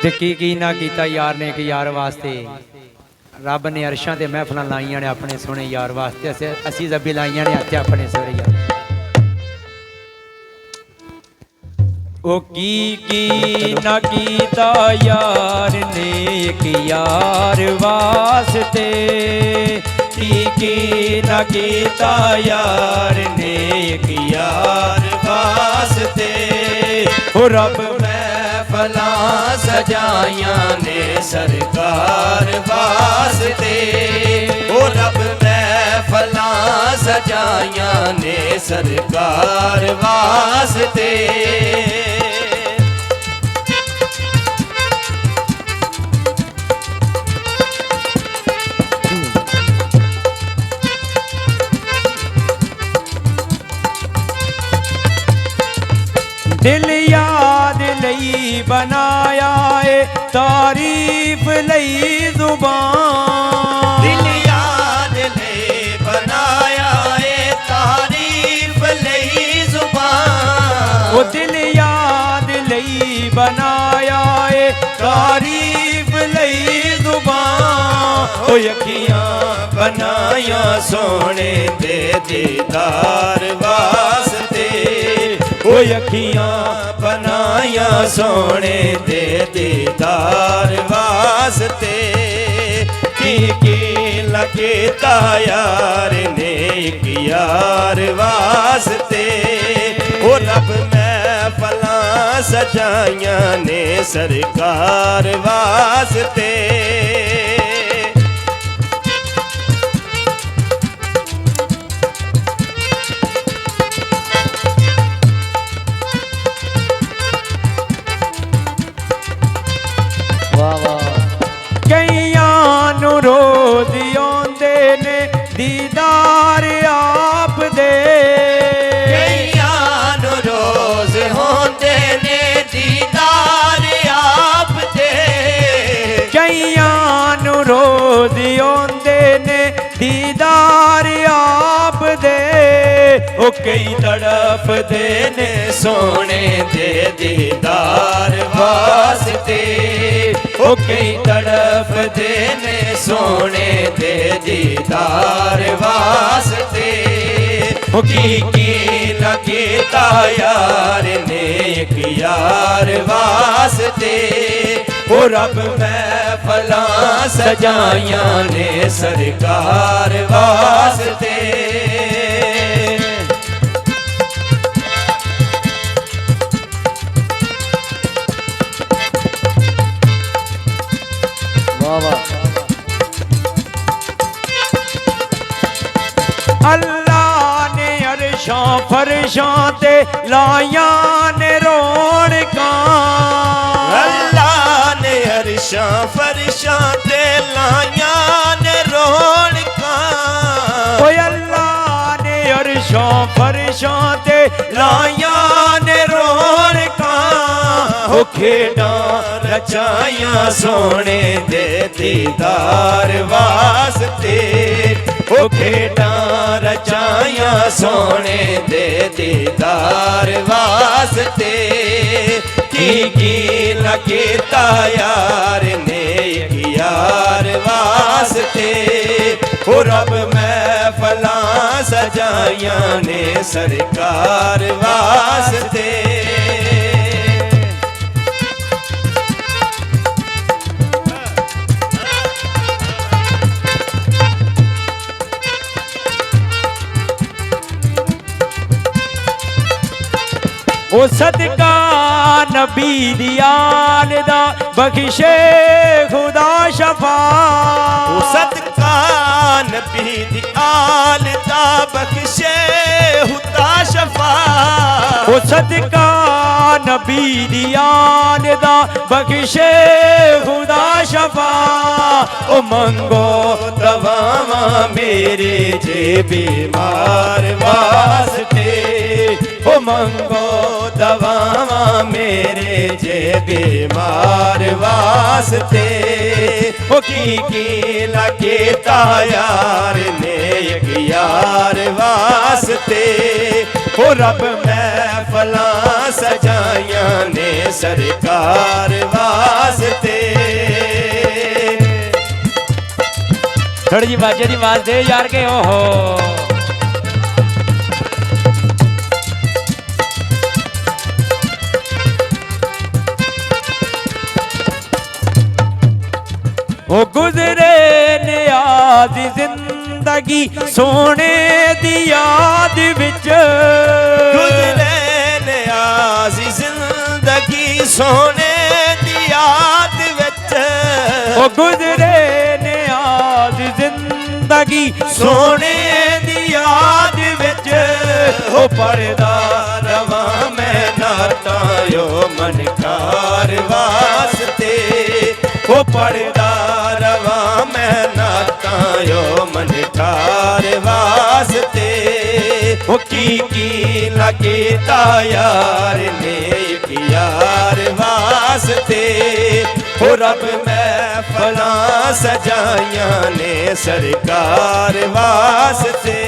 ते की ना किया यार ने एक यार वास्ते रब ने अरशां ते महफिलां लाइयां ने अपने सोने यार वास्ते असी जब्बी लाइयां ने हत्थ अपने सोने यार ओ की ना किया यार ने एक यार वास्ते की ना किया यार ने एक यार वास्ते ओ रब महफिलां सजाइयां ने सरकार वास्ते ओ रब महफिलां सजाइयां ने सरकार वास्ते दिल याद लई बनाया है तारीफ लई जुबान दिल याद लई बनाया है तारीफ लई जुबान वो दिल याद लई बनाया है तारीफ लई जुबान ओ अखियां बनाया सोने दे दीदार वास्ते ओ अखियां बनाया सोने दे दीदार वास्ते की लगे यार ने एक यार वास्ते ओ रब महफिलां सजाइयां ने सरकार वास्ते रोज आंदे ने दीदार आप दे कईयां रोज होंदे ने दीदार आप दे कईयां रोज आंदे ने दीदार आप दे ओ कई तड़फ दे ने सोने दे दीदार वास्ते ओ कई तड़फ दे ने सोने दे दीदार वास्ते ओ की लगे यार ने एक यार वास्ते ओ रब महफिलां सजाइयां ने सरकार वास्ते अल्लाह ने अरशां फरशां ते लाइयां ने रौनकां अल्लाह ने अरशां फरशां ते लाइयां ने रौनकां ओ अल्लाह ने अरशां फरशां ते लाइयां ने रौनकां ओ खेडां रचाइयां सोने दे दीदार वास्ते ओ खेडां रचाइयां सोने दे दीदार वास्ते की लगे यार ने एक यार वास्ते ओ रब महफिलां सजाइयां ने सरकार वास्ते ओ सदका नबी दी आल दा बख्शे खुदा शफा ओ सदका नबी दी आल दा बख्शे खुदा शफा ओ सदका नबी दी आल दा बख्शे खुदा शफा ओ मंगो दवावां मेरे जे बीमार वास्ते ओ मंगो दवावां मेरे जे बीमार वास्ते ओ की लगे यार ने एक यार वास्ते ओ रब महफिलां सजाइयां ने सरकार वास्ते थोड़ी जी बाजे की आवाज दे यार के ओहो ओ गुजरे नियाज जिंदगी सोने दी याद विच गुजरे नियाज़ी जिंदगी सोने दी याद विच ओ गुजरे नियाज जिंदगी सोने दी याद विच ओ पढ़दा रवा मैं नाता यो मनकार वास्ते ओ पढ़दा रवा मैं नाता यो मनकार वास्ते ओ की लगे यार ने एक यार वास्ते ओ रब मैं फला सजाइयां ने सरकार वास्ते